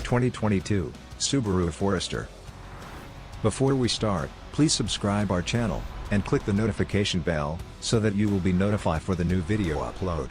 (2022) Subaru Forester. Before we start, please subscribe our channel, and click the notification bell, so that you will be notified for the new video upload.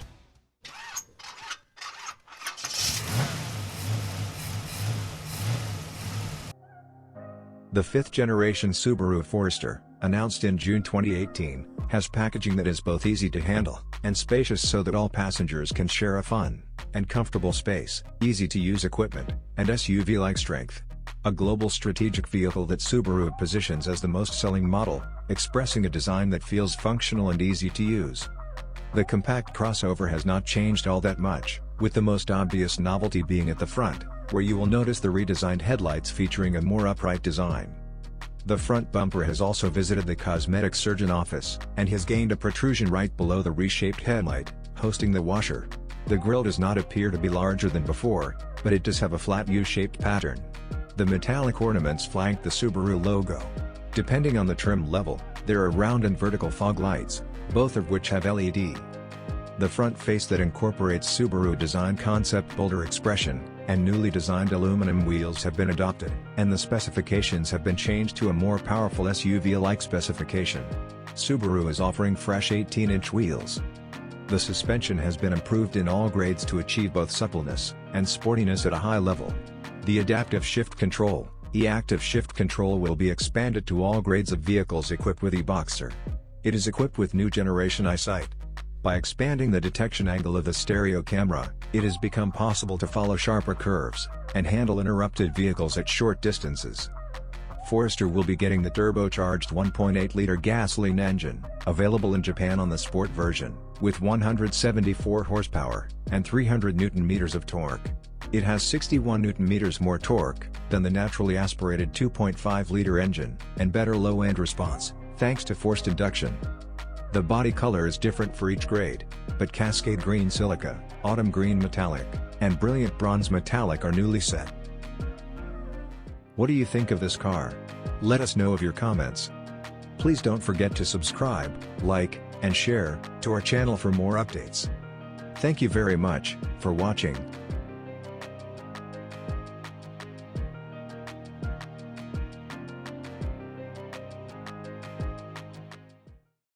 The 5th generation Subaru Forester, announced in June 2018, has packaging that is both easy to handle, and spacious so that all passengers can share a fun and comfortable space, easy-to-use equipment, and SUV-like strength. A global strategic vehicle that Subaru positions as the most-selling model, expressing a design that feels functional and easy to use. The compact crossover has not changed all that much, with the most obvious novelty being at the front, where you will notice the redesigned headlights featuring a more upright design. The front bumper has also visited the cosmetic surgeon office, and has gained a protrusion right below the reshaped headlight, hosting the washer. The grille does not appear to be larger than before, but it does have a flat U-shaped pattern. The metallic ornaments flank the Subaru logo. Depending on the trim level, there are round and vertical fog lights, both of which have LED. The front face that incorporates Subaru design concept bolder expression, and newly designed aluminum wheels have been adopted, and the specifications have been changed to a more powerful SUV-like specification. Subaru is offering fresh 18-inch wheels. The suspension has been improved in all grades to achieve both suppleness and sportiness at a high level. The Adaptive Shift Control, E-Active Shift Control, will be expanded to all grades of vehicles equipped with e-Boxer. It is equipped with new generation Eyesight. By expanding the detection angle of the stereo camera, it has become possible to follow sharper curves and handle interrupted vehicles at short distances. Forester will be getting the turbocharged 1.8-liter gasoline engine, available in Japan on the Sport version, with 174 horsepower and 300 Nm of torque. It has 61 Nm more torque than the naturally aspirated 2.5-liter engine, and better low-end response, thanks to forced induction. The body color is different for each grade, but Cascade Green Silica, Autumn Green Metallic, and Brilliant Bronze Metallic are newly set. What do you think of this car? Let us know of your comments. Please don't forget to subscribe, like, and share to our channel for more updates. Thank you very much for watching.